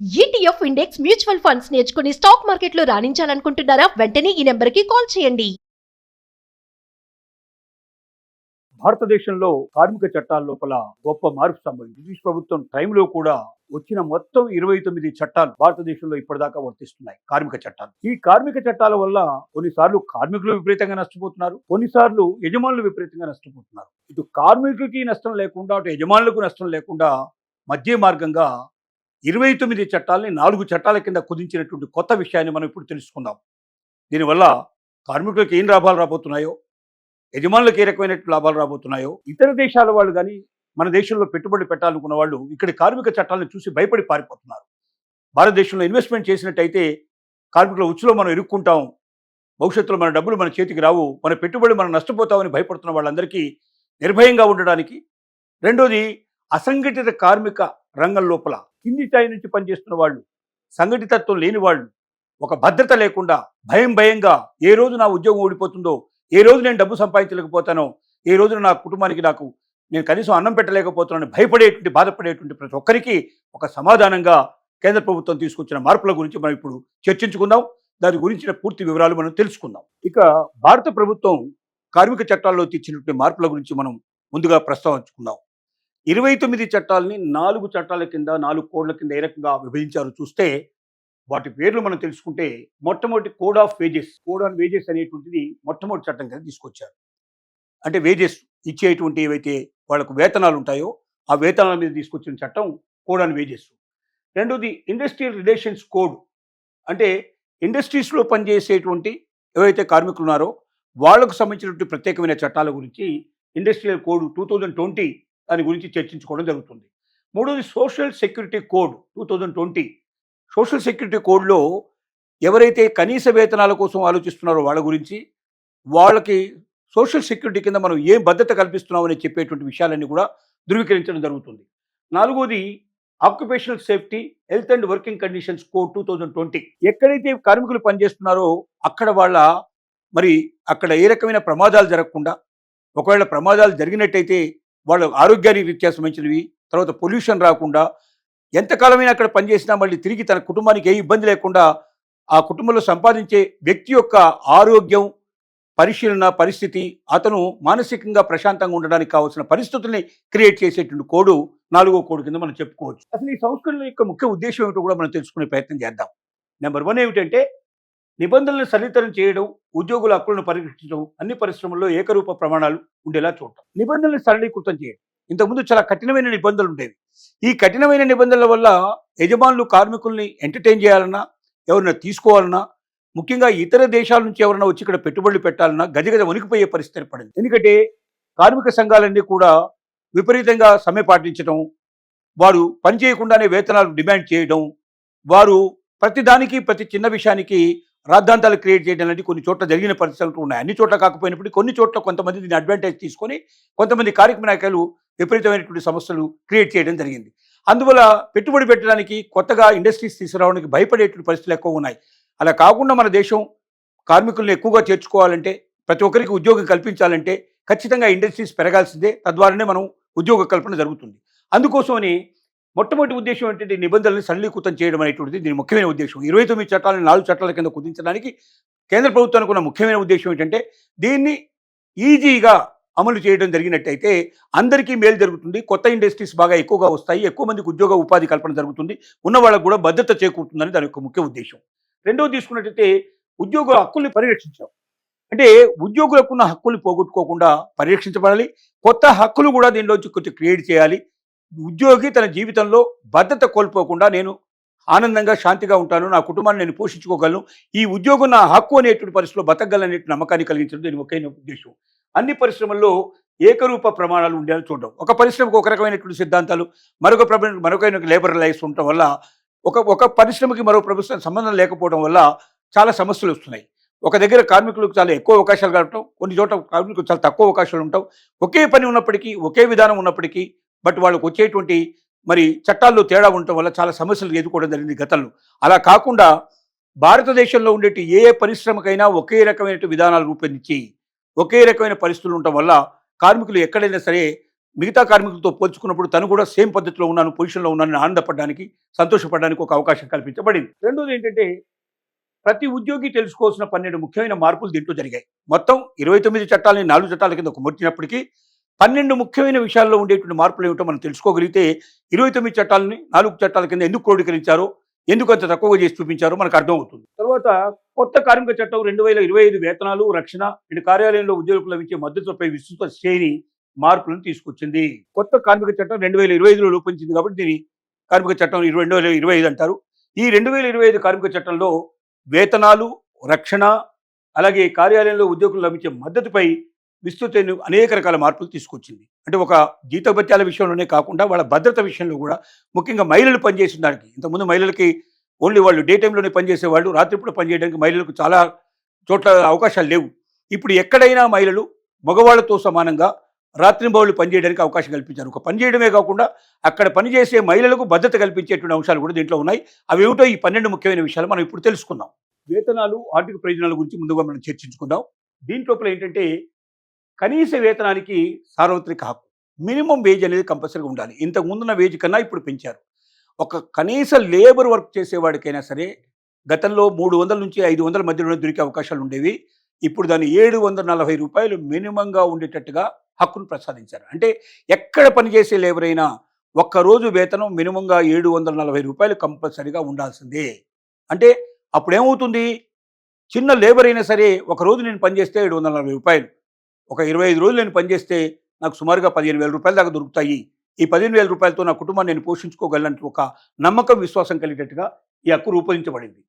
ETF index mutual funds నేర్చుకుని stock మార్కెట్లో రాణించాలనుకుంటున్నారా? వెంటనే ఈ నెంబర్కి కాల్ చేయండి. భారతదేశంలో కార్మిక చట్టాల లోపల గొప్ప మార్పు సంభవించింది. బ్రిటిష్ ప్రభుత్వం టైంలో కూడా వచ్చిన మొత్తం 29 చట్టాలు భారతదేశంలో ఇప్పటిదాకా వర్తిస్తున్నాయి. కార్మిక చట్టాలు. ఈ కార్మిక చట్టాల వల్ల కొన్నిసార్లు కార్మికులు విపరీతంగా నష్టపోతున్నారు, కొన్నిసార్లు యజమానులు విపరీతంగా నష్టపోతున్నారు. ఇటు కార్మికులకి నష్టం లేకుండా అటు యజమానులకు నష్టం లేకుండా మధ్య మార్గంగా 29 చట్టాలని 4 చట్టాల కింద కుదించినటువంటి కొత్త విషయాన్ని మనం ఇప్పుడు తెలుసుకుందాం. దీనివల్ల కార్మికులకు ఏం లాభాలు రాబోతున్నాయో, యజమానులకు ఏ రకమైన లాభాలు రాబోతున్నాయో, ఇతర దేశాల వాళ్ళు కానీ మన దేశంలో పెట్టుబడి పెట్టాలనుకున్న వాళ్ళు ఇక్కడి కార్మిక చట్టాలను చూసి భయపడి పారిపోతున్నారు. భారతదేశంలో ఇన్వెస్ట్మెంట్ చేసినట్టయితే కార్మికుల ఉచ్చులో మనం ఇరుక్కుంటాం, భవిష్యత్తులో మన డబ్బులు మన చేతికి రావు, మన పెట్టుబడి మనం నష్టపోతామని భయపడుతున్న వాళ్ళందరికీ నిర్భయంగా ఉండడానికి, రెండోది అసంఘటిత కార్మిక రంగం లోపల కింది స్థాయి నుంచి పనిచేస్తున్న వాళ్ళు, సంఘటితత్వం లేని వాళ్ళు, ఒక భద్రత లేకుండా భయంగా ఏ రోజు నా ఉద్యోగం ఊడిపోతుందో, ఏ రోజు నేను డబ్బు సంపాదించలేకపోతానో, ఏ రోజున నా కుటుంబానికి నేను కనీసం అన్నం పెట్టలేకపోతున్నానని భయపడేటువంటి బాధపడేటువంటి ప్రతి ఒక్కరికి ఒక సమాధానంగా కేంద్ర ప్రభుత్వం తీసుకొచ్చిన మార్పుల గురించి మనం ఇప్పుడు చర్చించుకుందాం. దాని గురించిన పూర్తి వివరాలు మనం తెలుసుకుందాం. ఇక భారత ప్రభుత్వం కార్మిక చట్టాల్లో తెచ్చినటువంటి మార్పుల గురించి మనం ముందుగా ప్రస్తావించుకుందాం. 29 చట్టాలని 4 చట్టాల కింద 4 కోడ్ల కింద ఏ రకంగా విభజించారో చూస్తే వాటి పేర్లు మనం తెలుసుకుంటే, మొట్టమొదటి కోడ్ ఆఫ్ వేజెస్ అనేటువంటిది మొట్టమొదటి చట్టం కింద తీసుకొచ్చారు. అంటే వేజెస్ ఇచ్చేటువంటి ఏవైతే వాళ్ళకు వేతనాలు ఉంటాయో ఆ వేతనాల మీద తీసుకొచ్చిన చట్టం కోడ్ ఆన్ వేజెస్. రెండోది ఇండస్ట్రియల్ రిలేషన్స్ కోడ్, అంటే ఇండస్ట్రీస్లో పనిచేసేటువంటి ఏవైతే కార్మికులు ఉన్నారో వాళ్లకు సంబంధించినటువంటి ప్రత్యేకమైన చట్టాల గురించి ఇండస్ట్రియల్ కోడ్ 2020 దాని గురించి చర్చించుకోవడం జరుగుతుంది. మూడోది social security code 2020. Social security కోడ్లో ఎవరైతే కనీస వేతనాల కోసం ఆలోచిస్తున్నారో వాళ్ళ గురించి, వాళ్ళకి సోషల్ సెక్యూరిటీ కింద మనం ఏం భద్రత కల్పిస్తున్నామని చెప్పేటువంటి విషయాలన్నీ కూడా ధృవీకరించడం జరుగుతుంది. నాలుగోది occupational safety, health and working conditions code 2020. ఎక్కడైతే కార్మికులు పనిచేస్తున్నారో అక్కడ ఏ రకమైన ప్రమాదాలు జరగకుండా, ఒకవేళ ప్రమాదాలు జరిగినట్టయితే వాళ్ళ ఆరోగ్యానికి రీత్యా సంబంధించినవి, తర్వాత పొల్యూషన్ రాకుండా, ఎంతకాలమైనా అక్కడ పనిచేసినా మళ్ళీ తిరిగి తన కుటుంబానికి ఏ ఇబ్బంది లేకుండా ఆ కుటుంబంలో సంపాదించే వ్యక్తి యొక్క ఆరోగ్యం పరిస్థితి, అతను మానసికంగా ప్రశాంతంగా ఉండడానికి కావాల్సిన పరిస్థితుల్ని క్రియేట్ చేసేటువంటి కోడ్ 4వ కోడ్ కింద మనం చెప్పుకోవచ్చు. అసలు ఈ సంస్కరణల యొక్క ముఖ్య ఉద్దేశం ఏమిటో కూడా మనం తెలుసుకునే ప్రయత్నం చేద్దాం. నెంబర్ 1 ఏమిటంటే నిబంధనలను సరళీకరణ చేయడం, ఉద్యోగుల హక్కులను పరిరక్షించడం, అన్ని పరిశ్రమల్లో ఏకరూప ప్రమాణాలు ఉండేలా చూడటం. నిబంధనలను సరళీకృతం చేయడం. ఇంతకుముందు చాలా కఠినమైన నిబంధనలు ఉండేవి. ఈ కఠినమైన నిబంధనల వల్ల యజమానులు కార్మికుల్ని ఎంటర్టైన్ చేయాలన్నా, ఎవరైనా తీసుకోవాలన్నా, ముఖ్యంగా ఇతర దేశాల నుంచి ఎవరైనా వచ్చి ఇక్కడ పెట్టుబడులు పెట్టాలన్నా గజగజ వణికిపోయే పరిస్థితి ఏర్పడింది. ఎందుకంటే కార్మిక సంఘాలన్నీ కూడా విపరీతంగా సమ్మె పాటించడం, వారు పని చేయకుండానే వేతనాలు డిమాండ్ చేయడం, వారు ప్రతి చిన్న విషయానికి రాద్ధాంతాలు క్రియేట్ చేయడం లాంటి కొన్ని చోట్ల జరిగిన పరిస్థితులు ఉన్నాయి. అన్ని చోట్ల కాకపోయినప్పటికీ కొన్ని చోట్ల కొంతమంది దీన్ని అడ్వాంటేజ్ తీసుకొని కొంతమంది కార్మిక నాయకులు విపరీతమైనటువంటి సమస్యలు క్రియేట్ చేయడం జరిగింది. అందువల్ల పెట్టుబడి పెట్టడానికి, కొత్తగా ఇండస్ట్రీస్ తీసుకురావడానికి భయపడేటువంటి పరిస్థితులు ఎక్కువ ఉన్నాయి. అలా కాకుండా మన దేశం కార్మికులను ఎక్కువగా చేర్చుకోవాలంటే, ప్రతి ఒక్కరికి ఉద్యోగం కల్పించాలంటే ఖచ్చితంగా ఇండస్ట్రీస్ పెరగాల్సిందే. తద్వారానే మనం ఉద్యోగ కల్పన జరుగుతుంది. అందుకోసమని మొట్టమొదటి ఉద్దేశం ఏంటంటే నిబంధనలను సరళీకృతం చేయడం అనేటువంటిది దీని ముఖ్యమైన ఉద్దేశం. 29 చట్టాలను 4 చట్టాల కింద కుదించడానికి కేంద్ర ప్రభుత్వానికి ఉన్న ముఖ్యమైన ఉద్దేశం ఏంటంటే దీన్ని ఈజీగా అమలు చేయడం జరిగినట్టయితే అందరికీ మేలు జరుగుతుంది, కొత్త ఇండస్ట్రీస్ బాగా ఎక్కువగా వస్తాయి, ఎక్కువ మందికి ఉద్యోగ ఉపాధి కల్పన జరుగుతుంది, ఉన్న వాళ్ళకు కూడా భద్రత చేకూరుతుందని దాని యొక్క ముఖ్య ఉద్దేశం. రెండోది తీసుకున్నట్టయితే ఉద్యోగుల హక్కుల్ని పరిరక్షించాం. అంటే ఉద్యోగులకున్న హక్కుల్ని పోగొట్టుకోకుండా పరిరక్షించబడాలి, కొత్త హక్కులు కూడా దీనిలోంచి కొంచెం క్రియేట్ చేయాలి. ఉద్యోగి తన జీవితంలో భద్రత కోల్పోకుండా నేను ఆనందంగా శాంతిగా ఉంటాను, నా కుటుంబాన్ని నేను పోషించుకోగలను, ఈ ఉద్యోగం నా హక్కు అనేటువంటి పరిస్థితిలో బతకగలనే నమ్మకాన్ని కలిగించడం దీని ముఖ్యమైన ఉద్దేశం. అన్ని పరిశ్రమల్లో ఏకరూప ప్రమాణాలు ఉండేలా చూడడం. ఒక పరిశ్రమకు ఒక రకమైనటువంటి సిద్ధాంతాలు, మరొక లేబర్ లైఫ్ ఉండటం వల్ల ఒక పరిశ్రమకి మరో ప్రభుత్వం సంబంధం లేకపోవడం వల్ల చాలా సమస్యలు వస్తున్నాయి. ఒక దగ్గర కార్మికులకు చాలా ఎక్కువ అవకాశాలు కలగటం, కొన్ని చోట్ల కార్మికులకు చాలా తక్కువ అవకాశాలు ఉండటం, ఒకే పని ఉన్నప్పటికీ, ఒకే విధానం ఉన్నప్పటికీ బట్ వాళ్ళకు వచ్చేటువంటి చట్టాల్లో తేడా ఉండటం వల్ల చాలా సమస్యలు ఎదుర్కోవడం జరిగింది గతంలో. అలా కాకుండా భారతదేశంలో ఉండేటి ఏ పరిశ్రమకైనా ఒకే రకమైన విధానాలు రూపొందించి, ఒకే రకమైన పరిస్థితులు ఉండటం వల్ల కార్మికులు ఎక్కడైనా సరే మిగతా కార్మికులతో పోల్చుకున్నప్పుడు తను కూడా సేమ్ పద్ధతిలో ఉన్నాను, పొజిషన్లో ఉన్నానని ఆనందపడడానికి, సంతోషపడడానికి ఒక అవకాశం కల్పించబడింది. రెండోది ఏంటంటే ప్రతి ఉద్యోగి తెలుసుకోవాల్సిన 12 ముఖ్యమైన మార్పులు దీంట్లో జరిగాయి. మొత్తం 29 చట్టాలని 4 చట్టాల కింద కుమర్చినప్పటికీ 12 ముఖ్యమైన విషయాల్లో ఉండేటువంటి మార్పులు ఏమిటో మనం తెలుసుకోగలిగితే 29 చట్టాలని 4 చట్టాల కింద ఎందుకు క్రోడీకరించారో, ఎందుకు అంత తక్కువగా చేసి చూపించారో మనకు అర్థమవుతుంది. తర్వాత కొత్త కార్మిక చట్టం 2025 వేతనాలు, రక్షణ, ఇటు కార్యాలయంలో ఉద్యోగులకు లభించే మద్దతులపై విస్తృత శ్రేణి మార్పులను తీసుకొచ్చింది. కొత్త కార్మిక చట్టం 2025లో రూపొందించింది కాబట్టి దీని కార్మిక చట్టం 2025 అంటారు. ఈ 2025 కార్మిక చట్టంలో వేతనాలు, రక్షణ, అలాగే కార్యాలయంలో ఉద్యోగులకు లభించే మద్దతుపై విస్తృతమైన అనేక రకాల మార్పులు తీసుకొచ్చింది. అంటే ఒక జీతభత్యాల విషయంలోనే కాకుండా వాళ్ళ భద్రత విషయంలో కూడా, ముఖ్యంగా మహిళలు పనిచేసిన దానికి, ఇంతకుముందు మహిళలకి ఓన్లీ వాళ్ళు డే టైంలోనే పనిచేసేవాళ్ళు, రాత్రిపూట పనిచేయడానికి మహిళలకు చాలా చోట్ల అవకాశాలు లేవు. ఇప్పుడు ఎక్కడైనా మహిళలు మగవాళ్లతో సమానంగా రాత్రింబవళ్ళు పనిచేయడానికి అవకాశం కల్పించారు. ఒక పని చేయడమే కాకుండా అక్కడ పనిచేసే మహిళలకు భద్రత కల్పించేటువంటి అంశాలు కూడా దీంట్లో ఉన్నాయి. అవి ఏమిటో ఈ 12 ముఖ్యమైన విషయాలు మనం ఇప్పుడు తెలుసుకుందాం. వేతనాలు, ఆర్థిక ప్రయోజనాల గురించి ముందుగా మనం చర్చించుకుందాం. దీంట్లోపల ఏంటంటే కనీస వేతనానికి సార్వత్రిక హక్కు, మినిమం వేజ్ అనేది కంపల్సరీగా ఉండాలి. ఇంతకు ముందున్న వేజ్ కన్నా ఇప్పుడు పెంచారు. ఒక కనీస లేబర్ వర్క్ చేసేవాడికైనా సరే గతంలో 300 నుంచి 500 మధ్యలో దొరికే అవకాశాలు ఉండేవి. ఇప్పుడు దాన్ని 740 రూపాయలు మినిమంగా ఉండేటట్టుగా హక్కును ప్రసాదించారు. అంటే ఎక్కడ పనిచేసే లేబర్ అయినా ఒక్కరోజు వేతనం మినిమంగా 740 రూపాయలు కంపల్సరీగా ఉండాల్సిందే. అంటే అప్పుడేమవుతుంది, చిన్న లేబర్ అయినా సరే ఒకరోజు నేను పనిచేస్తే 740 రూపాయలు, ఒక 25 రోజులు నేను పనిచేస్తే నాకు సుమారుగా 15,000 రూపాయల దాకా దొరుకుతాయి. ఈ 15,000 రూపాయలతో నా కుటుంబాన్ని నేను పోషించుకోగలను ఒక నమ్మకం, విశ్వాసం కలిగేటట్టుగా ఈ హక్కు రూపొందించబడింది.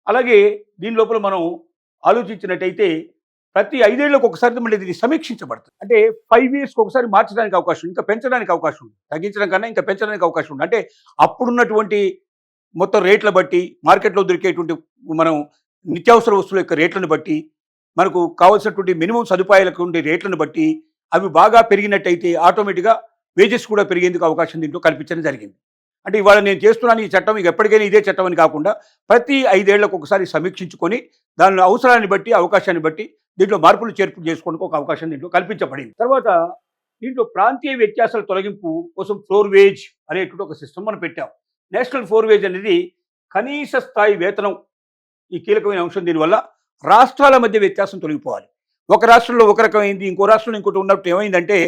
అలాగే దీని లోపల మనం ఆలోచించినట్టయితే ప్రతి 5 ఏళ్లకు ఒకసారి మళ్ళీ దీన్ని సమీక్షించబడుతుంది. అంటే 5 ఇయర్స్కి ఒకసారి మార్చడానికి అవకాశం, ఇంకా పెంచడానికి అవకాశం ఉంది. తగ్గించడం కన్నా ఇంకా పెంచడానికి అవకాశం ఉంది. అంటే అప్పుడున్నటువంటి మొత్తం రేట్ల బట్టి, మార్కెట్లో దొరికేటువంటి మనం నిత్యావసర వస్తువుల యొక్క రేట్లను బట్టి, మనకు కావాల్సినటువంటి మినిమం సదుపాయాలకు ఉండే రేట్లను బట్టి అవి బాగా పెరిగినట్టయితే ఆటోమేటిక్గా వేజెస్ కూడా పెరిగేందుకు అవకాశం దీంట్లో కల్పించడం జరిగింది. అంటే ఇవాళ నేను చేస్తున్నాను ఈ చట్టం, ఇక ఎప్పటికైనా ఇదే చట్టం అని కాకుండా ప్రతి 5 ఏళ్లకు ఒకసారి సమీక్షించుకొని దాని అవసరాన్ని బట్టి, అవకాశాన్ని బట్టి దీంట్లో మార్పులు చేర్పులు చేసుకోవడానికి ఒక అవకాశం దీంట్లో కల్పించబడింది. తర్వాత దీంట్లో ప్రాంతీయ వ్యత్యాసాల తొలగింపు కోసం ఫ్లోర్ వేజ్ అనేటువంటి ఒక సిస్టమ్ మనం పెట్టాం. నేషనల్ ఫ్లోర్ వేజ్ అనేది కనీస స్థాయి వేతనం, ఈ కీలకమైన అంశం. దీనివల్ల రాష్ట్రాల మధ్య వ్యత్యాసం తొలగిపోవాలి. ఒక రాష్ట్రంలో ఒక రకమైంది, ఇంకో రాష్ట్రంలో ఇంకోటి ఉన్నప్పుడు ఏమైందంటే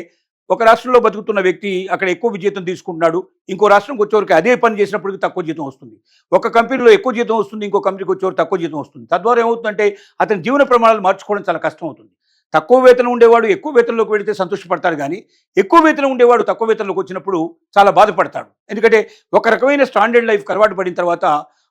ఒక రాష్ట్రంలో బతుకుతున్న వ్యక్తి అక్కడ ఎక్కువ జీతం తీసుకుంటున్నాడు, ఇంకో రాష్ట్రంకి వచ్చేవరకు అదే పని చేసినప్పటికీ తక్కువ జీతం వస్తుంది. ఒక కంపెనీలో ఎక్కువ జీతం వస్తుంది, ఇంకో కంపెనీకి వచ్చేవరకు తక్కువ జీతం వస్తుంది. తద్వారా ఏమవుతుందంటే అతని జీవన ప్రమాణాలు మార్చుకోవడం చాలా కష్టం అవుతుంది. తక్కువ వేతనం ఉండేవాడు ఎక్కువ వేతనంలోకి వెళితే సంతోషపడతాడు, కానీ ఎక్కువ వేతనం ఉండేవాడు తక్కువ వేతనంలోకి వచ్చినప్పుడు చాలా బాధపడతాడు. ఎందుకంటే ఒక రకమైన స్టాండర్డ్ లైఫ్ అలవాటు పడిన తర్వాత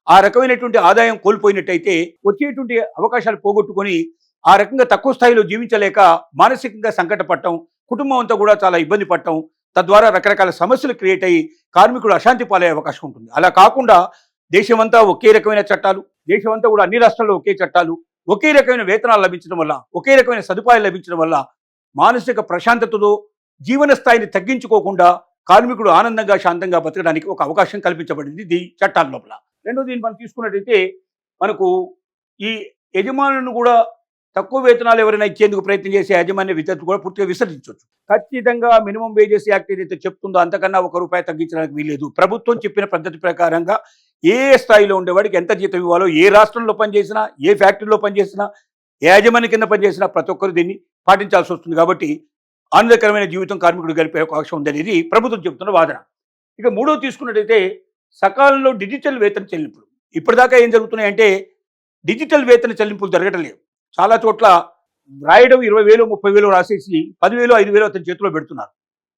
ఆ రకమైనటువంటి ఆదాయం కోల్పోయినట్టయితే వచ్చేటువంటి అవకాశాలు పోగొట్టుకొని ఆ రకంగా తక్కువ స్థాయిలో జీవించలేక మానసికంగా సంకటపడటం, కుటుంబం అంతా కూడా చాలా ఇబ్బంది పడటం, తద్వారా రకరకాల సమస్యలు క్రియేట్ అయ్యి కార్మికుడు అశాంతి పాలయ్యే అవకాశం ఉంటుంది. అలా కాకుండా దేశమంతా ఒకే రకమైన చట్టాలు, దేశమంతా కూడా అన్ని రాష్ట్రాల్లో ఒకే చట్టాలు, ఒకే రకమైన వేతనాలు లభించడం వల్ల, ఒకే రకమైన సదుపాయాలు లభించడం వల్ల మానసిక ప్రశాంతతతో జీవన స్థాయిని తగ్గించుకోకుండా కార్మికుడు ఆనందంగా, శాంతంగా బతకడానికి ఒక అవకాశం కల్పించబడింది ఈ చట్టాల లోపల. రెండోది మనం తీసుకున్నట్టయితే మనకు ఈ యజమానులను కూడా తక్కువ వేతనాలు ఎవరైనా ఇచ్చేందుకు ప్రయత్నం చేసే యాజమాన్య విధులు కూడా పూర్తిగా విసర్జించవచ్చు. ఖచ్చితంగా మినిమం వేజెస్ యాక్ట్ ఏదైతే చెప్తుందో అంతకన్నా ₹1 తగ్గించడానికి వీలేదు. ప్రభుత్వం చెప్పిన పద్ధతి ప్రకారంగా ఏ స్థాయిలో ఉండేవాడికి ఎంత జీతం ఇవ్వాలో, ఏ రాష్ట్రంలో పనిచేసినా, ఏ ఫ్యాక్టరీలో పనిచేసినా, ఏ యాజమాన్య కింద పనిచేసినా ప్రతి ఒక్కరు దీన్ని పాటించాల్సి వస్తుంది. కాబట్టి ఆనందకరమైన జీవితం కార్మికుడు గడిపే అవకాశం ఉందనేది ప్రభుత్వం చెబుతున్న వాదన. ఇక మూడోది తీసుకున్నట్టయితే సకాలంలో డిజిటల్ వేతన చెల్లింపులు. ఇప్పటిదాకా ఏం జరుగుతున్నాయంటే డిజిటల్ వేతన చెల్లింపులు జరగటం లేదు. చాలా చోట్ల రాయడం 20,000, 30,000 రాసేసి 10,000, 5,000 అతని చేతిలో పెడుతున్నారు.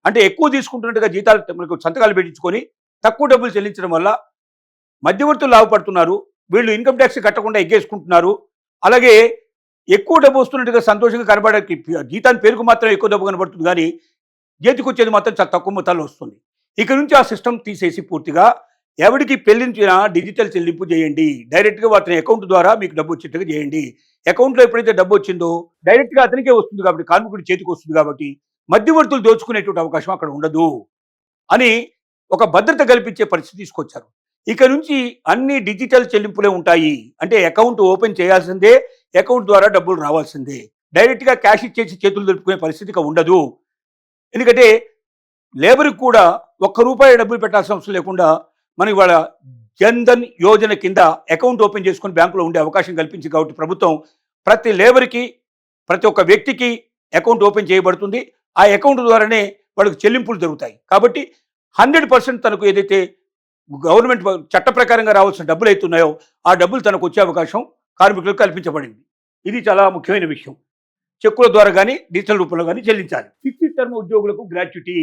అంటే ఎక్కువ తీసుకుంటున్నట్టుగా జీతాలు మనకు సంతకాలు పెట్టించుకొని తక్కువ డబ్బులు చెల్లించడం వల్ల మధ్యవర్తులు లాభపడుతున్నారు. వీళ్ళు ఇన్కమ్ ట్యాక్స్ కట్టకుండా ఎగ్గేసుకుంటున్నారు. అలాగే ఎక్కువ డబ్బు వస్తున్నట్టుగా సంతోషంగా కనబడడానికి జీతాన్ని పేరుకు మాత్రం ఎక్కువ డబ్బు కనబడుతుంది, కానీ చేతికి వచ్చేది మాత్రం చాలా తక్కువ మొత్తాల్లో వస్తుంది. ఇక నుంచి ఆ సిస్టమ్ తీసేసి పూర్తిగా ఎవరికి పెళ్లించినా డిజిటల్ చెల్లింపు చేయండి. డైరెక్ట్గా అతని అకౌంట్ ద్వారా మీకు డబ్బు వచ్చేట్టుగా చేయండి. అకౌంట్లో ఎప్పుడైతే డబ్బు వచ్చిందో డైరెక్ట్గా అతనికే వస్తుంది కాబట్టి, కార్మికుడి చేతికి వస్తుంది కాబట్టి మధ్యవర్తులు దోచుకునేటువంటి అవకాశం అక్కడ ఉండదు అని ఒక భద్రత కల్పించే పరిస్థితి తీసుకొచ్చారు. ఇక నుంచి అన్ని డిజిటల్ చెల్లింపులే ఉంటాయి. అంటే అకౌంట్ ఓపెన్ చేయాల్సిందే, అకౌంట్ ద్వారా డబ్బులు రావాల్సిందే. డైరెక్ట్గా క్యాష్ ఇచ్చేసి చేతులు దొరుకునే పరిస్థితి ఉండదు. ఎందుకంటే లేబర్కి కూడా ₹1 డబ్బులు పెట్టాల్సిన అవసరం లేకుండా మనం ఇవాళ జన్ధన్ యోజన కింద అకౌంట్ ఓపెన్ చేసుకుని బ్యాంకులో ఉండే అవకాశం కల్పించింది. కాబట్టి ప్రభుత్వం ప్రతి లేబర్కి, ప్రతి ఒక్క వ్యక్తికి అకౌంట్ ఓపెన్ చేయబడుతుంది. ఆ అకౌంట్ ద్వారానే వాళ్ళకి చెల్లింపులు జరుగుతాయి. కాబట్టి 100% తనకు ఏదైతే గవర్నమెంట్ చట్ట ప్రకారంగా రావాల్సిన డబ్బులు అవుతున్నాయో ఆ డబ్బులు తనకు వచ్చే అవకాశం కార్మికులకు కల్పించబడింది. ఇది చాలా ముఖ్యమైన విషయం. చెక్కుల ద్వారా కానీ డిజిటల్ రూపంలో కానీ చెల్లించాలి. ఫిక్స్డ్ టర్మ్ ఉద్యోగులకు గ్రాట్యుటీ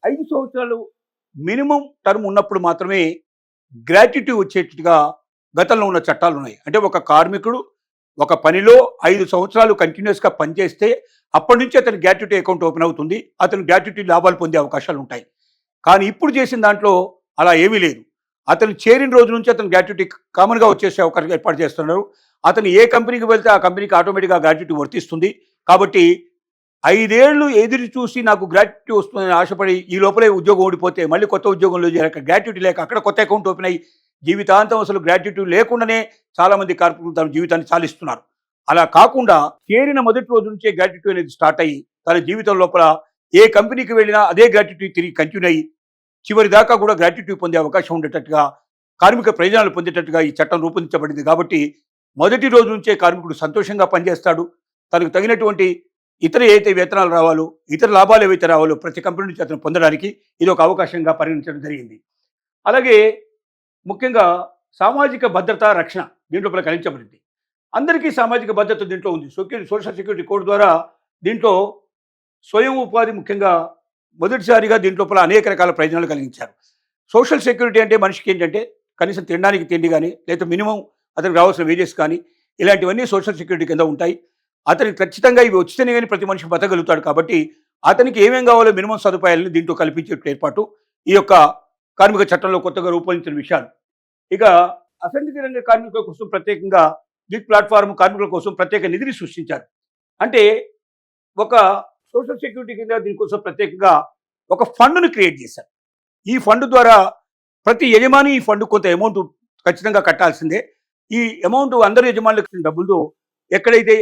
5 సంవత్సరాలు మినిమం టర్మ్ ఉన్నప్పుడు మాత్రమే గ్రాట్యుటీ వచ్చేట్టుగా గతంలో ఉన్న చట్టాలు ఉన్నాయి. అంటే ఒక కార్మికుడు ఒక పనిలో 5 సంవత్సరాలు కంటిన్యూస్గా పనిచేస్తే అప్పటి నుంచి అతని గ్రాట్యుటీ అకౌంట్ ఓపెన్ అవుతుంది. అతను గ్రాట్యుటీ లాభాలు పొందే అవకాశాలు ఉంటాయి. కానీ ఇప్పుడు చేసిన దాంట్లో అలా ఏమీ లేదు. అతను చేరిన రోజు నుంచి అతను గ్రాట్యుటీ కామన్గా వచ్చేసే అవకాశం ఏర్పాటు చేస్తున్నారు. అతను ఏ కంపెనీకి వెళ్తే ఆ కంపెనీకి ఆటోమేటిక్గా గ్రాట్యుటీ వర్తిస్తుంది. కాబట్టి 5 ఏళ్ళు ఎదురు చూసి నాకు గ్రాట్యుటీ వస్తుందని ఆశపడి ఈ లోపలే ఉద్యోగం ఓడిపోతే మళ్ళీ కొత్త ఉద్యోగంలో చేరాక గ్రాట్యుటీ లేక అక్కడ కొత్త అకౌంట్ ఓపెన్ అయ్యి జీవితాంతం అసలు గ్రాట్యుటీ లేకుండానే చాలామంది కార్మికులు తమ జీవితాన్ని చాలిస్తున్నారు. అలా కాకుండా చేరిన మొదటి రోజు నుంచే గ్రాట్యుటీ అనేది స్టార్ట్ అయ్యి తన జీవితం లోపల ఏ కంపెనీకి వెళ్ళినా అదే గ్రాట్యుటీ తిరిగి కంటిన్యూ అయ్యి చివరి దాకా కూడా గ్రాట్యుటీ పొందే అవకాశం ఉండేటట్టుగా, కార్మిక ప్రయోజనాలు పొందేటట్టుగా ఈ చట్టం రూపొందించబడింది. కాబట్టి మొదటి రోజు నుంచే కార్మికుడు సంతోషంగా పనిచేస్తాడు. తనకు తగినటువంటి ఇతర ఏదైతే వేతనాలు రావాలో, ఇతర లాభాలు ఏవైతే రావాలో ప్రతి కంపెనీ నుంచి అతను పొందడానికి ఇది ఒక అవకాశంగా పరిగణించడం జరిగింది. అలాగే ముఖ్యంగా సామాజిక భద్రత రక్షణ దీంట్లో కలిగించబడింది. అందరికీ సామాజిక భద్రత దీంట్లో ఉంది. సోషల్ సెక్యూరిటీ కోడ్ ద్వారా దీంట్లో స్వయం ఉపాధి ముఖ్యంగా మొదటిసారిగా దీంట్లో అనేక రకాల ప్రయోజనాలు కలిగించారు. సోషల్ సెక్యూరిటీ అంటే మనిషికి ఏంటంటే కనీసం తినడానికి తిండి కానీ, లేదా మినిమం అతనికి రావాల్సిన వేజెస్ కానీ, ఇలాంటివన్నీ సోషల్ సెక్యూరిటీ కింద ఉంటాయి. అతనికి ఖచ్చితంగా ఇవి వచ్చితేనే కానీ ప్రతి మనిషి బతకగలుగుతాడు. కాబట్టి అతనికి ఏమేం కావాలో మినిమం సదుపాయాలను దీంట్లో కల్పించే ఏర్పాటు ఈ యొక్క కార్మిక చట్టంలో కొత్తగా రూపొందించిన విషయాలు. ఇక అసంఘటిత రంగ కార్మికుల కోసం ప్రత్యేకంగా గిగ్ ప్లాట్ఫామ్ కార్మికుల కోసం ప్రత్యేక నిధిని సృష్టించారు. అంటే ఒక సోషల్ సెక్యూరిటీ కింద దీనికోసం ప్రత్యేకంగా ఒక ఫండ్ను క్రియేట్ చేశారు. ఈ ఫండ్ ద్వారా ప్రతి యజమాని ఈ ఫండ్ కొంత అమౌంట్ ఖచ్చితంగా కట్టాల్సిందే. ఈ అమౌంట్ అందరు యజమానులకు ఇచ్చిన డబ్బులతో ఎక్కడైతే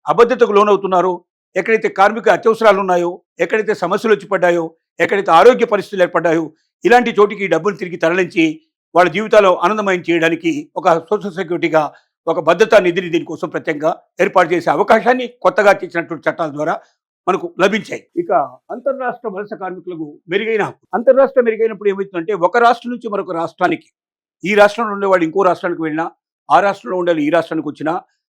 అబద్ధతకు లోనవుతున్నారో, ఎక్కడైతే కార్మిక అత్యవసరాలు ఉన్నాయో, ఎక్కడైతే సమస్యలు వచ్చి పడ్డాయో, ఎక్కడైతే ఆరోగ్య పరిస్థితులు ఏర్పడ్డాయో ఇలాంటి చోటికి ఈ డబ్బులు తిరిగి తరలించి వాళ్ళ జీవితాల్లో ఆనందమయం చేయడానికి ఒక సోషల్ సెక్యూరిటీగా ఒక భద్రతా నిధిని దీనికోసం ప్రత్యేకంగా ఏర్పాటు చేసే అవకాశాన్ని కొత్తగా తెచ్చినటువంటి చట్టాల ద్వారా మనకు లభించాయి. ఇక అంతర్రాష్ట్ర వలస కార్మికులకు మెరుగైన హక్కు. అంతర్రాష్ట్ర మెరుగైనప్పుడు ఏమవుతుందంటే ఒక రాష్ట్రం నుంచి మరొక రాష్ట్రానికి, ఈ రాష్ట్రంలో ఉండేవాడు ఇంకో రాష్ట్రానికి వెళ్ళినా, ఆ రాష్ట్రంలో ఉండే ఈ రాష్ట్రానికి వచ్చినా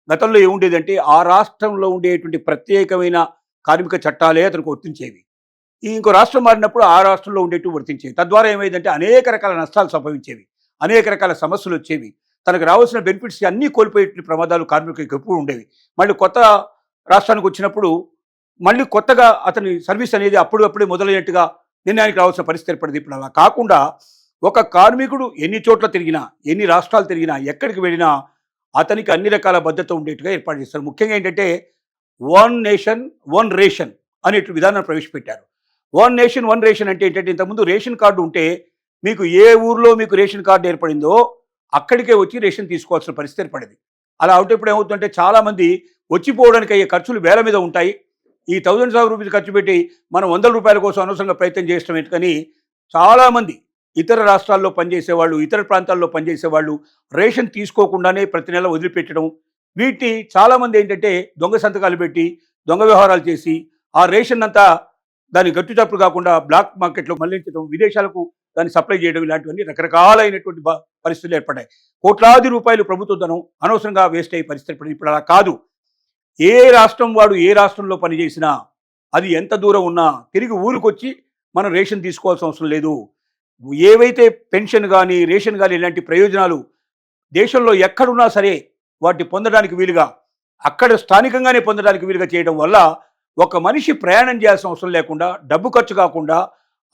గతంలో ఏముండేదంటే ఆ రాష్ట్రంలో ఉండేటువంటి ప్రత్యేకమైన కార్మిక చట్టాలే అతనికి వర్తించేవి. ఈ ఇంకో రాష్ట్రం మారినప్పుడు ఆ రాష్ట్రంలో ఉండేట్టు వర్తించేవి. తద్వారా ఏమైందంటే అనేక రకాల నష్టాలు సంభవించేవి, అనేక రకాల సమస్యలు వచ్చేవి. తనకు రావాల్సిన బెనిఫిట్స్ అన్నీ కోల్పోయే ప్రమాదాలు కార్మికులకు ఎప్పుడు ఉండేవి. మళ్ళీ కొత్త రాష్ట్రానికి వచ్చినప్పుడు మళ్ళీ కొత్తగా అతని సర్వీస్ అనేది అప్పుడప్పుడే మొదలైనట్టుగా నిర్ణయానికి రావాల్సిన పరిస్థితి ఏర్పడింది. ఇప్పుడు అలా కాకుండా ఒక కార్మికుడు ఎన్ని చోట్ల తిరిగినా, ఎన్ని రాష్ట్రాలు తిరిగినా, ఎక్కడికి వెళ్ళినా అతనికి అన్ని రకాల భద్రత ఉండేట్టుగా ఏర్పాటు చేస్తారు. ముఖ్యంగా ఏంటంటే వన్ నేషన్ వన్ రేషన్ అనే విధానాన్ని ప్రవేశపెట్టారు. వన్ నేషన్ వన్ రేషన్ అంటే ఏంటంటే ఇంతకుముందు రేషన్ కార్డు ఉంటే మీకు ఏ ఊర్లో మీకు రేషన్ కార్డు ఏర్పడిందో అక్కడికే వచ్చి రేషన్ తీసుకోవాల్సిన పరిస్థితి ఏర్పడింది. అలా అవుతే ఇప్పుడు ఏమవుతుందంటే చాలామంది వచ్చిపోవడానికి అయ్యే ఖర్చులు వేల మీద ఉంటాయి. ఈ ₹1000 ఖర్చు పెట్టి మనం ₹100 కోసం అనవసరంగా ప్రయత్నం చేయడం ఏంటని చాలామంది ఇతర రాష్ట్రాల్లో పనిచేసేవాళ్ళు, ఇతర ప్రాంతాల్లో పనిచేసేవాళ్ళు రేషన్ తీసుకోకుండానే ప్రతి నెల వదిలిపెట్టడం, వీటిని చాలామంది ఏంటంటే దొంగ సంతకాలు పెట్టి దొంగ వ్యవహారాలు చేసి ఆ రేషన్ అంతా దాని గట్టుచప్పుడు కాకుండా బ్లాక్ మార్కెట్లో మళ్లించడం, విదేశాలకు దాన్ని సప్లై చేయడం, ఇలాంటివన్నీ రకరకాలైనటువంటి పరిస్థితులు ఏర్పడ్డాయి. కోట్లాది రూపాయలు ప్రభుత్వ ధనం అనవసరంగా వేస్ట్ అయ్యే పరిస్థితి ఏర్పడింది. ఇప్పుడు అలా కాదు. ఏ రాష్ట్రం వాడు ఏ రాష్ట్రంలో పనిచేసినా అది ఎంత దూరం ఉన్నా తిరిగి ఊరికొచ్చి మనం రేషన్ తీసుకోవాల్సిన అవసరం లేదు. ఏవైతే పెన్షన్ కానీ, రేషన్ కానీ ఇలాంటి ప్రయోజనాలు దేశంలో ఎక్కడున్నా సరే వాటిని పొందడానికి వీలుగా అక్కడ స్థానికంగానే పొందడానికి వీలుగా చేయడం వల్ల ఒక మనిషి ప్రయాణం చేయాల్సిన అవసరం లేకుండా, డబ్బు ఖర్చు కాకుండా,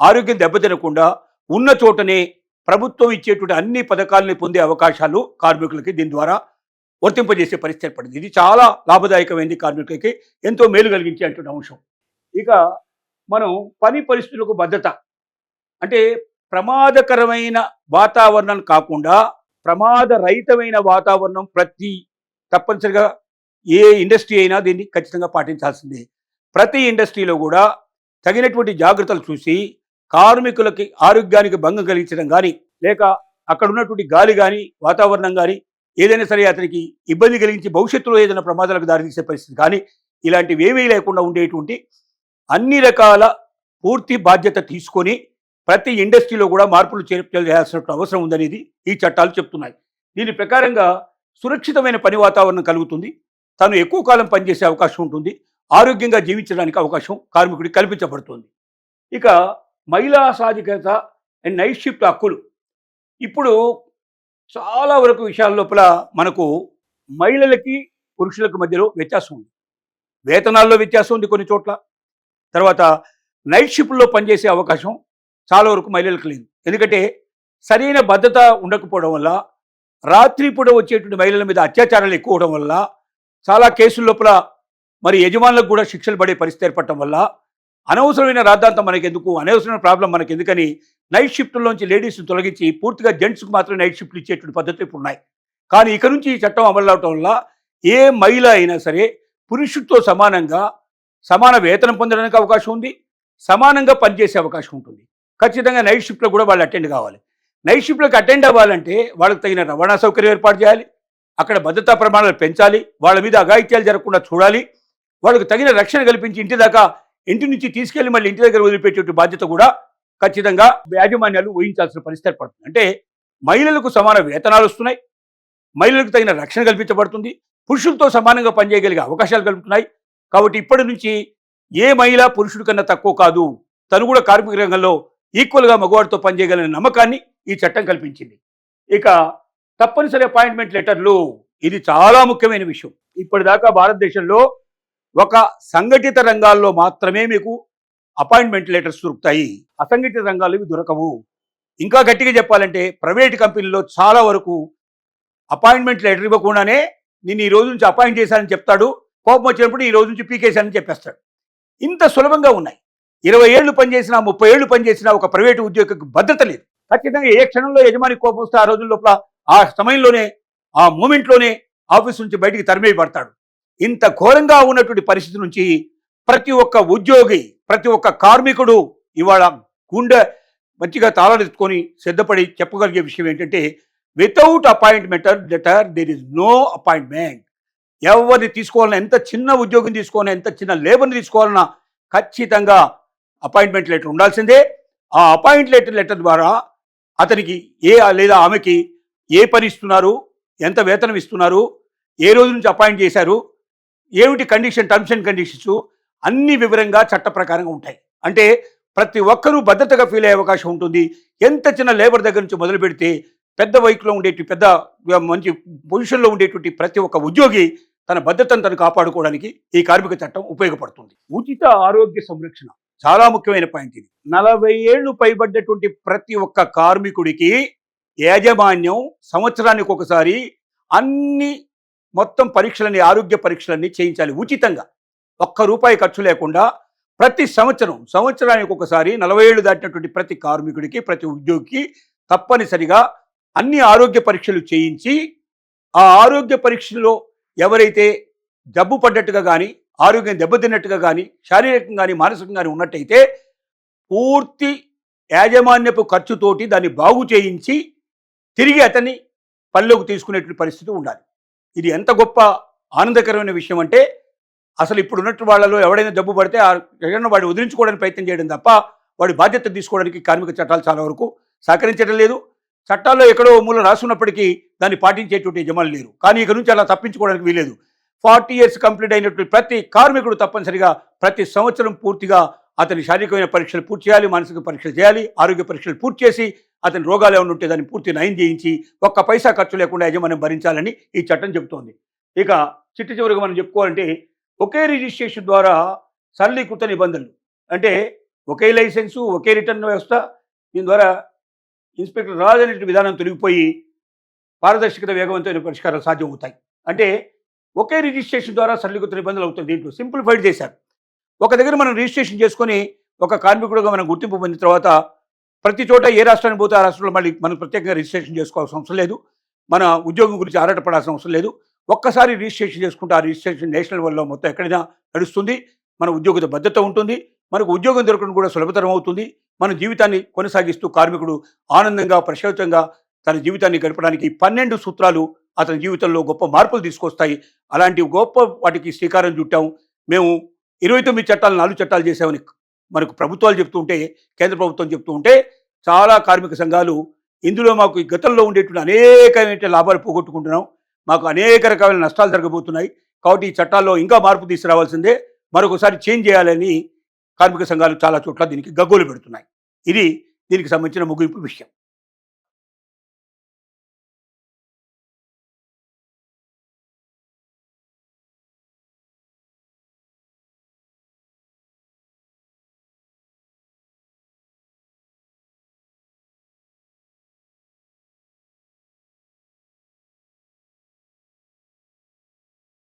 ఆరోగ్యం దెబ్బతినకుండా ఉన్న చోటనే ప్రభుత్వం ఇచ్చేటువంటి అన్ని పథకాలని పొందే అవకాశాలు కార్మికులకి దీని ద్వారా వర్తింపజేసే పరిస్థితి ఏర్పడింది. ఇది చాలా లాభదాయకమైంది, కార్మికులకి ఎంతో మేలు కలిగించేటువంటి అంశం. ఇక మనం పని పరిస్థితులకు భద్రత అంటే ప్రమాదకరమైన వాతావరణం కాకుండా ప్రమాదరహితమైన వాతావరణం తప్పనిసరిగా ఏ ఇండస్ట్రీ అయినా దీన్ని ఖచ్చితంగా పాటించాల్సిందే. ప్రతి ఇండస్ట్రీలో కూడా తగినటువంటి జాగ్రత్తలు చూసి కార్మికులకి ఆరోగ్యానికి భంగం కలిగించడం కానీ, లేక అక్కడ ఉన్నటువంటి గాలి కానీ, వాతావరణం కానీ ఏదైనా సరే అతనికి ఇబ్బంది కలిగించి భవిష్యత్తులో ఏదైనా ప్రమాదాలకు దారితీసే పరిస్థితి కానీ ఇలాంటివి ఏమీ లేకుండా ఉండేటువంటి అన్ని రకాల పూర్తి బాధ్యత తీసుకొని ప్రతి ఇండస్ట్రీలో కూడా మార్పులు చేయాల్సిన అవసరం ఉందనేది ఈ చట్టాలు చెప్తున్నాయి. దీని ప్రకారంగా సురక్షితమైన పని వాతావరణం కలుగుతుంది, తను ఎక్కువ కాలం పనిచేసే అవకాశం ఉంటుంది, ఆరోగ్యంగా జీవించడానికి అవకాశం కార్మికుడికి కల్పించబడుతుంది. ఇక మహిళా సాధికారత అండ్ నైట్ షిఫ్ట్ హక్కులు. ఇప్పుడు చాలా వరకు విషయాల లోపల మనకు మహిళలకి పురుషులకు మధ్యలో వ్యత్యాసం ఉంది. వేతనాల్లో వ్యత్యాసం ఉంది కొన్ని చోట్ల. తర్వాత నైట్ షిఫ్ట్లో పనిచేసే అవకాశం చాలా వరకు మహిళలకు లేదు. ఎందుకంటే సరైన భద్రత ఉండకపోవడం వల్ల, రాత్రిపూట వచ్చేటువంటి మహిళల మీద అత్యాచారాలు ఎక్కువ అవడం వల్ల, చాలా కేసుల లోపల మరి యజమానులకు కూడా శిక్షలు పడే పరిస్థితి ఏర్పడటం వల్ల అనవసరమైన రాద్ధాంతం మనకెందుకు, అనవసరమైన ప్రాబ్లం మనకెందుకని నైట్ షిఫ్ట్లోంచి లేడీస్ని తొలగించి పూర్తిగా జెంట్స్కి మాత్రం నైట్ షిఫ్ట్లు ఇచ్చేటువంటి పద్ధతులు ఇప్పుడు ఉన్నాయి. కానీ ఇక నుంచి ఈ చట్టం అమలు అవటం వల్ల ఏ మహిళ అయినా సరే పురుషుడితో సమానంగా సమాన వేతనం పొందడానికి అవకాశం ఉంది, సమానంగా పనిచేసే అవకాశం ఉంటుంది. ఖచ్చితంగా నైట్ షిఫ్ట్లో కూడా వాళ్ళు అటెండ్ కావాలి. నైట్ షిఫ్ట్లకు అటెండ్ అవ్వాలంటే వాళ్ళకి తగిన రవాణా సౌకర్యం ఏర్పాటు చేయాలి, అక్కడ భద్రతా ప్రమాణాలు పెంచాలి, వాళ్ళ మీద అఘాయిత్యాలు జరగకుండా చూడాలి, వాళ్ళకు తగిన రక్షణ కల్పించి ఇంటి నుంచి తీసుకెళ్లి మళ్ళీ ఇంటి దగ్గర వదిలిపెట్టే బాధ్యత కూడా ఖచ్చితంగా యాజమాన్యాలు ఊహించాల్సిన పరిస్థితి ఏర్పడుతుంది. అంటే మహిళలకు సమాన వేతనాలు వస్తున్నాయి, మహిళలకు తగిన రక్షణ కల్పించబడుతుంది, పురుషులతో సమానంగా పనిచేయగలిగే అవకాశాలు కలుగుతున్నాయి. కాబట్టి ఇప్పటి నుంచి ఏ మహిళ పురుషుడి కన్నా తక్కువ కాదు, తను కూడా కార్మిక రంగంలో ఈక్వల్గా మగవాడితో పనిచేయగలిగిన నమ్మకాన్ని ఈ చట్టం కల్పించింది. ఇక తప్పనిసరి అపాయింట్మెంట్ లెటర్లు, ఇది చాలా ముఖ్యమైన విషయం. ఇప్పటిదాకా భారతదేశంలో ఒక సంఘటిత రంగాల్లో మాత్రమే మీకు అపాయింట్మెంట్ లెటర్స్ దొరుకుతాయి, అసంఘటిత రంగాల్లో ఇవి దొరకవు. ఇంకా గట్టిగా చెప్పాలంటే ప్రైవేట్ కంపెనీల్లో చాలా వరకు అపాయింట్మెంట్ లెటర్ ఇవ్వకుండానే నేను ఈ రోజు నుంచి అపాయింట్ చేశానని చెప్తాడు, కోపం వచ్చినప్పుడు ఈ రోజు నుంచి పీకేశానని చెప్పేస్తాడు. ఇంత సులభంగా ఉన్నాయి. 20 ఏళ్ళు పనిచేసినా 30 ఏళ్ళు పనిచేసినా ఒక ప్రైవేటు ఉద్యోగికి భద్రత లేదు. ఖచ్చితంగా ఏ క్షణంలో యజమాని కోపం వస్తే ఆ రోజుల లోపల ఆ సమయంలోనే ఆ మూమెంట్లోనే ఆఫీస్ నుంచి బయటికి తరిమేయబడతాడు. ఇంత ఘోరంగా ఉన్నటువంటి పరిస్థితి నుంచి ప్రతి ఒక్క ఉద్యోగి, ప్రతి ఒక్క కార్మికుడు ఇవాళ గుండె మంచిగా తాళనెత్తుకొని సిద్ధపడి చెప్పగలిగే విషయం ఏంటంటే, without appointment letter there is no appointment. ఎవరిని తీసుకోవాలన్నా, ఎంత చిన్న ఉద్యోగం తీసుకోవాలన్నా, ఎంత చిన్న లేబర్ని తీసుకోవాలన్నా ఖచ్చితంగా అపాయింట్మెంట్ లెటర్ ఉండాల్సిందే. ఆ అపాయింట్మెంట్ లెటర్ ద్వారా అతనికి లేదా ఆమెకి ఏ పని ఇస్తున్నారు, ఎంత వేతనం ఇస్తున్నారు, ఏ రోజు నుంచి అపాయింట్ చేశారు, ఏమిటి కండిషన్, టర్మ్స్ అండ్ కండిషన్స్ అన్ని వివరంగా చట్ట ప్రకారంగా ఉంటాయి. అంటే ప్రతి ఒక్కరూ భద్రతగా ఫీల్ అయ్యే అవకాశం ఉంటుంది. ఎంత చిన్న లేబర్ దగ్గర నుంచి మొదలు పెడితే పెద్ద వైపులో ఉండేటి పెద్ద మంచి పొజిషన్లో ఉండేటువంటి ప్రతి ఒక్క ఉద్యోగి తన భద్రతను తను కాపాడుకోవడానికి ఈ కార్మిక చట్టం ఉపయోగపడుతుంది. ఉచిత ఆరోగ్య సంరక్షణ చాలా ముఖ్యమైన పాయింట్ ఇది. 40 ఏళ్లు పైబడ్డటువంటి ప్రతి ఒక్క కార్మికుడికి యాజమాన్యం సంవత్సరానికి ఒకసారి అన్ని మొత్తం పరీక్షలని, ఆరోగ్య పరీక్షలన్నీ చేయించాలి ఉచితంగా, ₹1 ఖర్చు లేకుండా. ప్రతి సంవత్సరానికి ఒకసారి 40 ఏళ్ళు దాటినటువంటి ప్రతి కార్మికుడికి, ప్రతి ఉద్యోగికి తప్పనిసరిగా అన్ని ఆరోగ్య పరీక్షలు చేయించి, ఆ ఆరోగ్య పరీక్షలో ఎవరైతే జబ్బు పడ్డట్టుగా కానీ, ఆరోగ్యం దెబ్బతిన్నట్టుగా కానీ, శారీరకంగా కానీ మానసికంగా కానీ ఉన్నట్టయితే పూర్తి యాజమాన్యపు ఖర్చుతోటి దాన్ని బాగు చేయించి తిరిగి అతన్ని పనిలోకి తీసుకునేటువంటి పరిస్థితి ఉండాలి. ఇది ఎంత గొప్ప ఆనందకరమైన విషయం అంటే, అసలు ఇప్పుడు ఉన్నట్టు వాళ్ళలో ఎవడైనా జబ్బు పడితే వాడిని వదిలించుకోవడానికి ప్రయత్నం చేయడం తప్ప వాడి బాధ్యత తీసుకోవడానికి కార్మిక చట్టాలు చాలా వరకు సహకరించడం లేదు. చట్టాల్లో ఎక్కడో మూల రాసున్నప్పటికీ దాన్ని పాటించేటువంటి యజమానులు లేరు. కానీ ఇక నుంచి అలా తప్పించుకోవడానికి వీలేదు. 40 years కంప్లీట్ అయినటువంటి ప్రతి కార్మికుడు తప్పనిసరిగా ప్రతి సంవత్సరం పూర్తిగా అతని శారీరకమైన పరీక్షలు పూర్తి చేయాలి, మానసిక పరీక్షలు చేయాలి, ఆరోగ్య పరీక్షలు పూర్తి చేసి అతని రోగాలు ఏమైనా ఉంటే దాన్ని పూర్తి నయం చేయించి ₹1 ఖర్చు లేకుండా యజమాని భరించాలని ఈ చట్టం చెబుతోంది. ఇక చివరిగా మనం చెప్పుకోవాలంటే ఒకే రిజిస్ట్రేషన్ ద్వారా సరళీకృత నిబంధనలు, అంటే ఒకే లైసెన్సు, ఒకే రిటర్న్ వ్యవస్థ, దీని ద్వారా ఇన్స్పెక్టర్ రాజనే విధానం తొలగిపోయి పారదర్శకత, వేగవంతమైన పరిష్కారాలు సాధ్యం అవుతాయి. అంటే ఒకే రిజిస్ట్రేషన్ ద్వారా సరళీకృత నిబంధనలు అవుతాయి. దీంట్లో సింప్లిఫైడ్ చేశారు. ఒక దగ్గర మనం రిజిస్ట్రేషన్ చేసుకొని ఒక కార్మికుడుగా మనం గుర్తింపు పొందిన తర్వాత ప్రతి చోట ఏ రాష్ట్రానికి పోతే ఆ రాష్ట్రంలో మళ్ళీ మనం ప్రత్యేకంగా రిజిస్ట్రేషన్ చేసుకోవాల్సిన అవసరం లేదు, మన ఉద్యోగం గురించి ఆరాటపడాల్సిన అవసరం లేదు. ఒక్కసారి రిజిస్ట్రేషన్ చేసుకుంటే ఆ రిజిస్ట్రేషన్ నేషనల్ వల్ల మొత్తం ఎక్కడైనా నడుస్తుంది. మన ఉద్యోగ భద్రత ఉంటుంది, మనకు ఉద్యోగం దొరకడం కూడా సులభతరం అవుతుంది. మన జీవితాన్ని కొనసాగిస్తూ కార్మికుడు ఆనందంగా ప్రశాంతంగా తన జీవితాన్ని గడపడానికి 12 సూత్రాలు అతని జీవితంలో గొప్ప మార్పులు తీసుకొస్తాయి. అలాంటి గొప్ప వాటికి శ్రీకారం చుట్టాం. మేము 29 చట్టాలు 4 చట్టాలు చేసామని మనకు ప్రభుత్వాలు చెప్తూ ఉంటే, కేంద్ర ప్రభుత్వం చెప్తూ ఉంటే చాలా కార్మిక సంఘాలు ఇందులో మాకు ఈ గతంలో ఉండేటువంటి అనేకమైన లాభాలు పోగొట్టుకుంటున్నాం, మాకు అనేక రకాల నష్టాలు జరగబోతున్నాయి, కాబట్టి ఈ చట్టాల్లో ఇంకా మార్పు తీసుకురావాల్సిందే, మరొకసారి చేంజ్ చేయాలని కార్మిక సంఘాలు చాలా చోట్ల దీనికి గగ్గోలు పెడుతున్నాయి. ఇది దీనికి సంబంధించిన ముగింపు విషయం.